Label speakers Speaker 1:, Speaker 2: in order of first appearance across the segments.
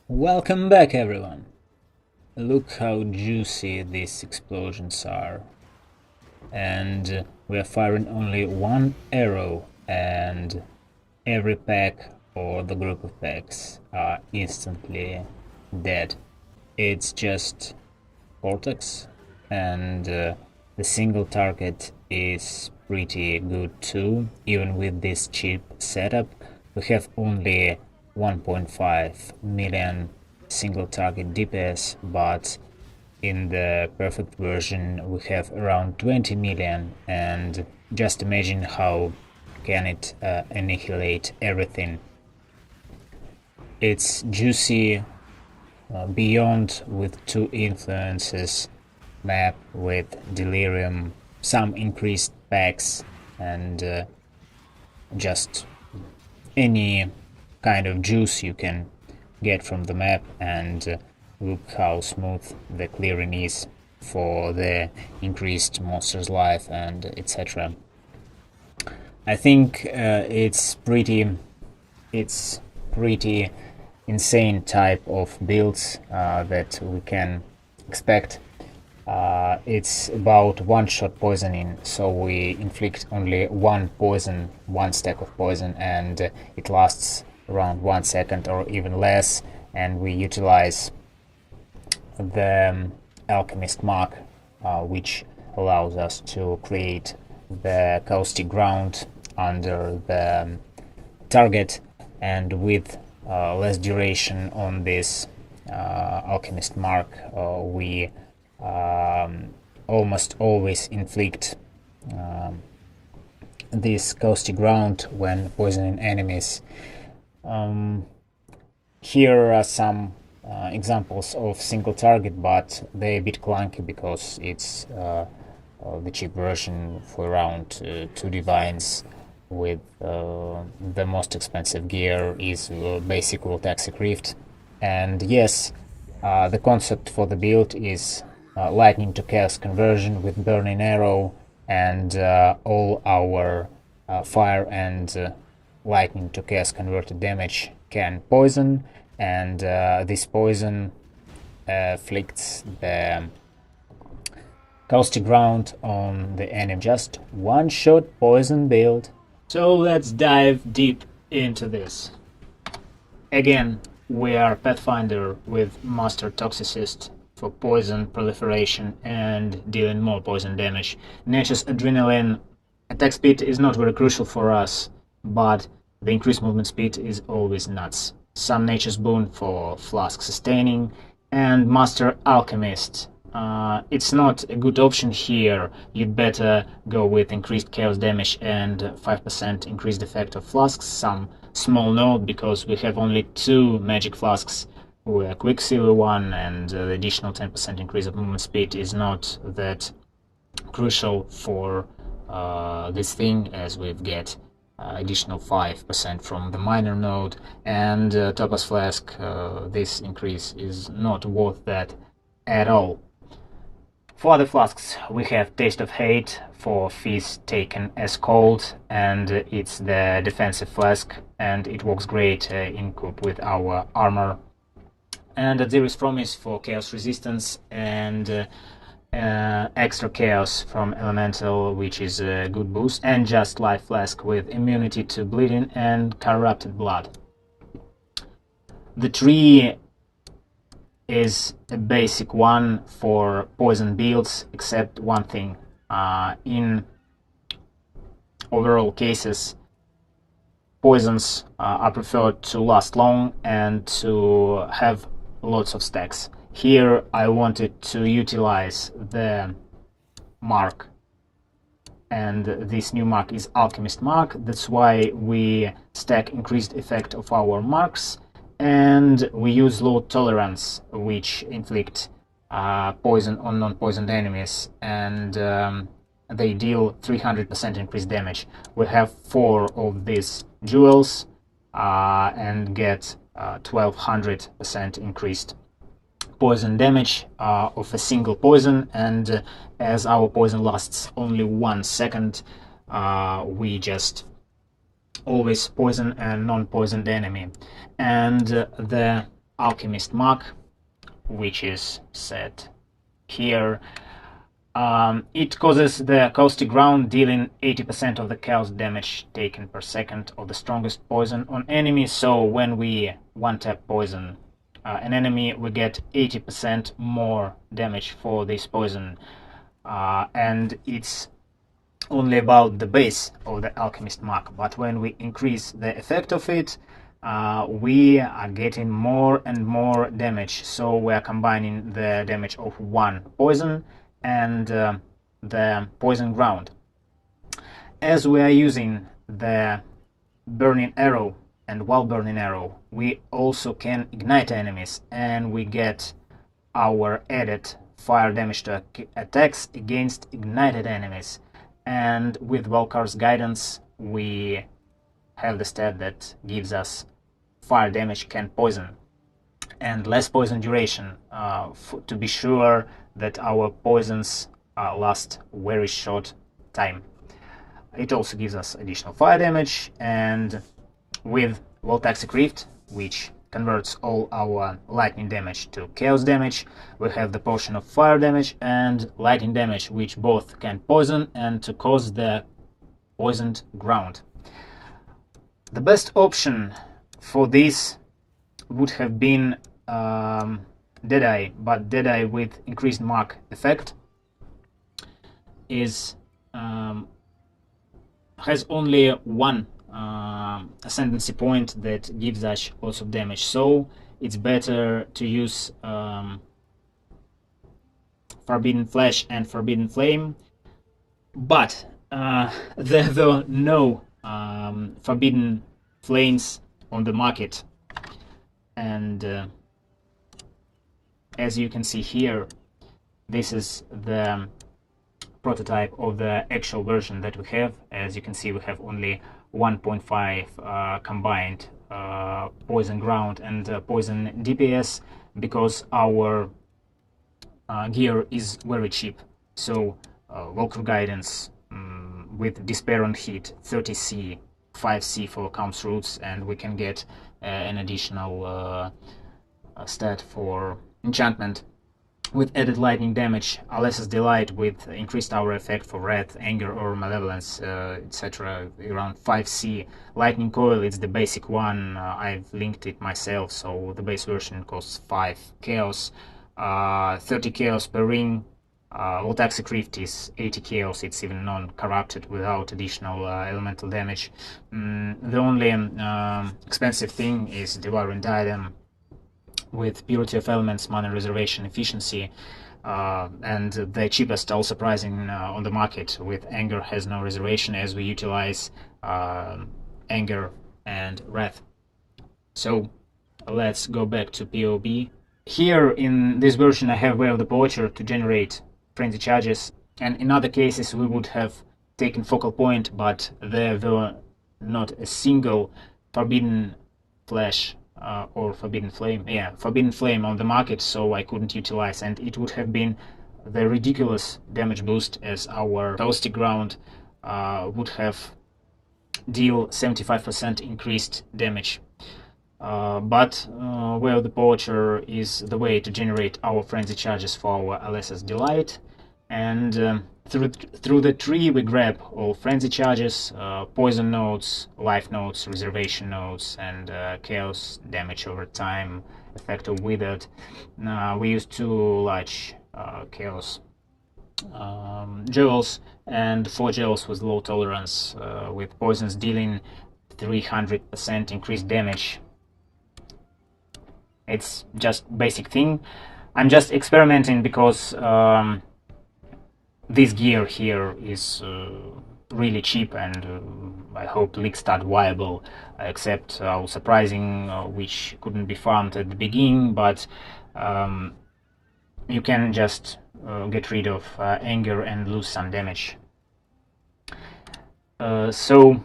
Speaker 1: Welcome back, everyone. Look how juicy these explosions are. And we are firing only one arrow, and every pack or the group of packs are instantly dead. It's just Cortex, and the single target is pretty good too. Even with this cheap setup, we have only 1.5 million single target DPS, but in the perfect version we have around 20 million, and just imagine how can it annihilate everything. It's juicy beyond with 2 influences, map with delirium, some increased packs, and just any kind of juice you can get from the map. And look how smooth the clearing is for the increased monster's life and etc. I think it's pretty insane type of builds that we can expect. It's about one-shot poisoning, so we inflict only one stack of poison, and it lasts around 1 second or even less, and we utilize the Alchemist mark, which allows us to create the caustic ground under the target, and with less duration on this Alchemist mark, we almost always inflict this caustic ground when poisoning enemies. Here are some examples of single target, but they're a bit clunky because it's the cheap version for around 2 divines. With the most expensive gear is basic or toxic rift. And yes, the concept for the build is lightning to chaos conversion with burning arrow, and all our fire and lightning to chaos converted damage can poison, and this poison afflicts the caustic ground on the enemy. Just one shot poison build. So let's dive deep into this. Again, we are Pathfinder with Master Toxicist for poison proliferation and dealing more poison damage. Nature's adrenaline attack speed is not very crucial for us, but the increased movement speed is always nuts. Some Nature's boon for Flask sustaining, and Master Alchemist. It's not a good option here. You'd better go with increased chaos damage and 5% increased effect of flasks, some small node, because we have only 2 magic flasks with a Quicksilver one, and the additional 10% increase of movement speed is not that crucial for this thing, as we get additional 5% from the minor node, and Topaz Flask, this increase is not worth that at all. For other flasks, we have Taste of Hate for Phys taken as cold, and it's the defensive flask, and it works great in coop with our armor. And there is Promise for chaos resistance, and extra chaos from elemental, which is a good boost, and Just Life Flask with immunity to bleeding and corrupted blood. The tree is a basic one for poison builds, except one thing. In overall cases, poisons are preferred to last long and to have lots of stacks. Here I wanted to utilize the mark, and this new mark is Alchemist mark. That's why we stack increased effect of our marks, and we use low tolerance, which inflict poison on non-poisoned enemies, and they deal 300% increased damage. We have 4 of these jewels and get 1200% increased poison damage of a single poison, and as our poison lasts only 1 second, we just always poison a non-poisoned enemy. And the Alchemist mark, which is set here. It causes the caustic ground, dealing 80% of the chaos damage taken per second of the strongest poison on enemy. So when we one-tap poison an enemy, we get 80% more damage for this poison. And it's only about the base of the Alchemist mark, but when we increase the effect of it, we are getting more and more damage. So we are combining the damage of one poison and the poison ground. As we are using the burning arrow, and while burning arrow, we also can ignite enemies, and we get our added fire damage to attacks against ignited enemies. And with Valkar's guidance, we have the stat that gives us fire damage can poison and less poison duration, to be sure that our poisons last very short time. It also gives us additional fire damage, and with Voltaxic Rift, which converts all our lightning damage to chaos damage, we have the potion of fire damage and lightning damage, which both can poison and to cause the poisoned ground. The best option for this would have been Deadeye, but Deadeye with increased mark effect is has only one ascendancy point that gives us lots of damage, so it's better to use Forbidden Flash and Forbidden Flame. But there were no Forbidden Flames on the market, and as you can see here, this is the prototype of the actual version that we have. As you can see, we have only 1.5 combined poison ground and poison DPS, because our gear is very cheap. So Valkyr Guidance with Despair on hit, 30C, 5C for counts roots, and we can get an additional stat for enchantment with added lightning damage, Alessa's Delight with increased hour effect for wrath, anger or malevolence, etc. around 5C. Lightning Coil, it's the basic one, I've linked it myself, so the base version costs 5 chaos, 30 chaos per ring. Voltaxic Rift is 80 chaos, it's even non-corrupted without additional elemental damage. The only expensive thing is Devouring Diadem with Purity of Elements, Mana Reservation, Efficiency, and the cheapest, all surprising, on the market with Anger has no reservation, as we utilize Anger and Wrath. So let's go back to POB. Here in this version I have Way of the Poacher to generate frenzy charges, and in other cases we would have taken Focal Point, but there were not a single Forbidden Flash or Forbidden Flame, Forbidden Flame on the market, so I couldn't utilize, and it would have been the ridiculous damage boost, as our Caustic Ground would have deal 75% increased damage. But Way of the Poacher is the way to generate our frenzy charges for our Alessa's Delight, and through the tree we grab all frenzy charges, poison nodes, life nodes, reservation nodes, and chaos damage over time, effect of withered. We use 2 large chaos jewels and 4 jewels with low tolerance, with poisons dealing 300% increased damage. It's just basic thing. I'm just experimenting because this gear here is really cheap, and I hope League start viable, except our surprising, which couldn't be farmed at the beginning, but you can just get rid of anger and lose some damage. So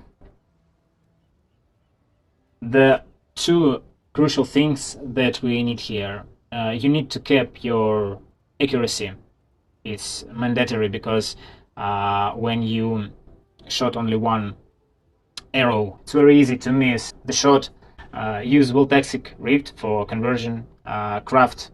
Speaker 1: the 2 crucial things that we need here, you need to cap your accuracy. It's mandatory, because when you shot only 1 arrow, it's very easy to miss the shot, Use Voltaxic Rift for conversion. Craft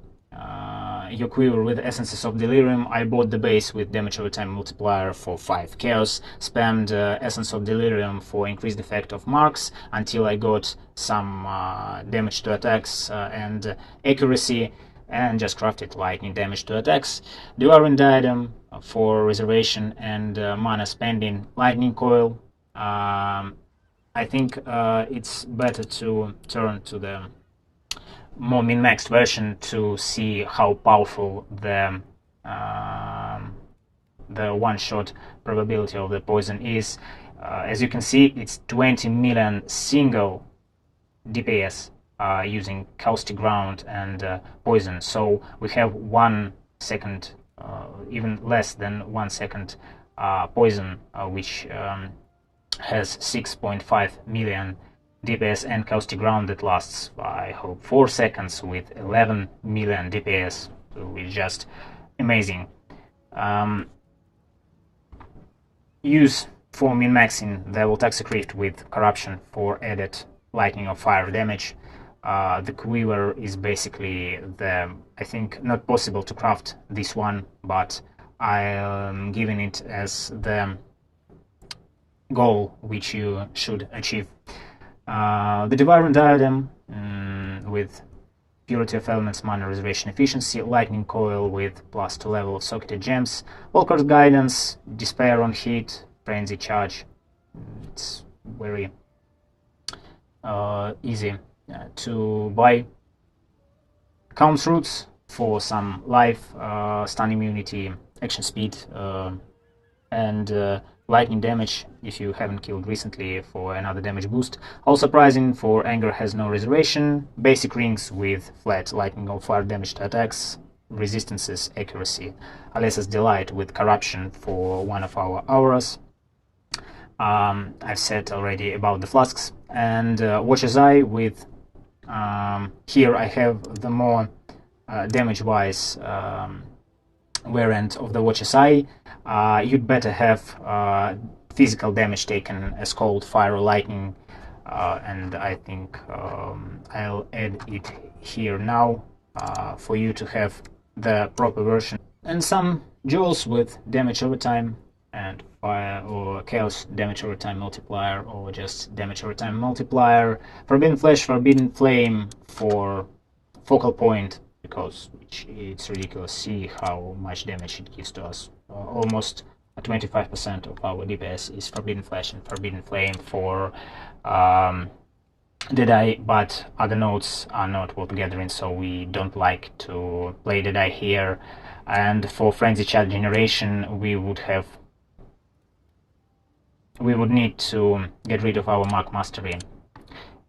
Speaker 1: your quiver with Essences of Delirium. I bought the base with damage over time multiplier for 5 chaos, spammed Essence of Delirium for increased effect of marks until I got some damage to attacks and accuracy, and just crafted lightning damage to attacks. Devouring Diadem for reservation and mana spending. Lightning Coil. I think it's better to turn to the more min-maxed version to see how powerful the one-shot probability of the poison is. As you can see, it's 20 million single DPS using Caustic Ground and poison. So we have 1 second, even less than 1 second poison, which has 6.5 million DPS, and Caustic Ground that lasts, I hope, 4 seconds with 11 million DPS, which is just amazing. Use for min-maxing the Voltaxic Rift with Corruption for added lightning or fire damage. The quiver is basically I think not possible to craft this one, but I'm giving it as the goal which you should achieve. The Devouring Diadem with Purity of Elements, Mana Reservation Efficiency, Lightning Coil with +2 level of Socketed Gems, Volkar's Guidance, Despair on hit, Frenzy Charge. It's very easy to buy. Counts Roots for some life, stun immunity, action speed, and lightning damage if you haven't killed recently for another damage boost. All surprising for Anger has no reservation. Basic rings with flat lightning or fire damage to attacks, resistances, accuracy. Alessa's Delight with Corruption for one of our auras. I've said already about the Flasks. And Watcher's Eye with here I have the more damage-wise variant of the Watcher's Eye. You'd better have physical damage taken as cold, fire, or lightning, and I think I'll add it here now for you to have the proper version. And some jewels with damage over time and fire or chaos damage over time multiplier, or just damage over time multiplier. Forbidden Flesh, Forbidden Flame for focal point, because it's ridiculous. See how much damage it gives to us. Almost 25% of our DPS is Forbidden Flesh and Forbidden Flame for Deadeye, but other nodes are not worth gathering, so we don't like to play Deadeye here. And for Frenzy Charge generation, we would need to get rid of our Mark Mastery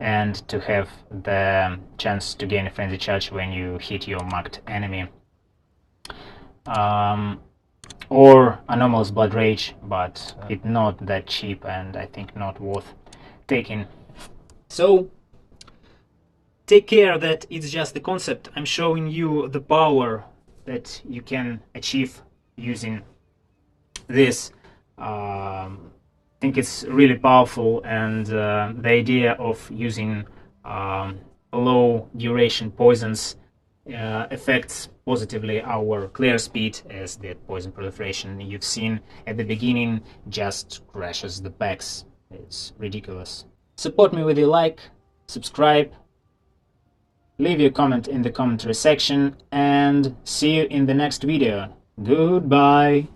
Speaker 1: and to have the chance to gain a Frenzy Charge when you hit your marked enemy. Or Anomalous Blood Rage, but it's not that cheap and I think not worth taking. So take care that it's just the concept. I'm showing you the power that you can achieve using this. I think it's really powerful, and the idea of using low duration poisons affects positively our clear speed, as the poison proliferation you've seen at the beginning just crashes the packs. It's ridiculous. Support me with a like, subscribe, leave your comment in the commentary section, and see you in the next video. Goodbye.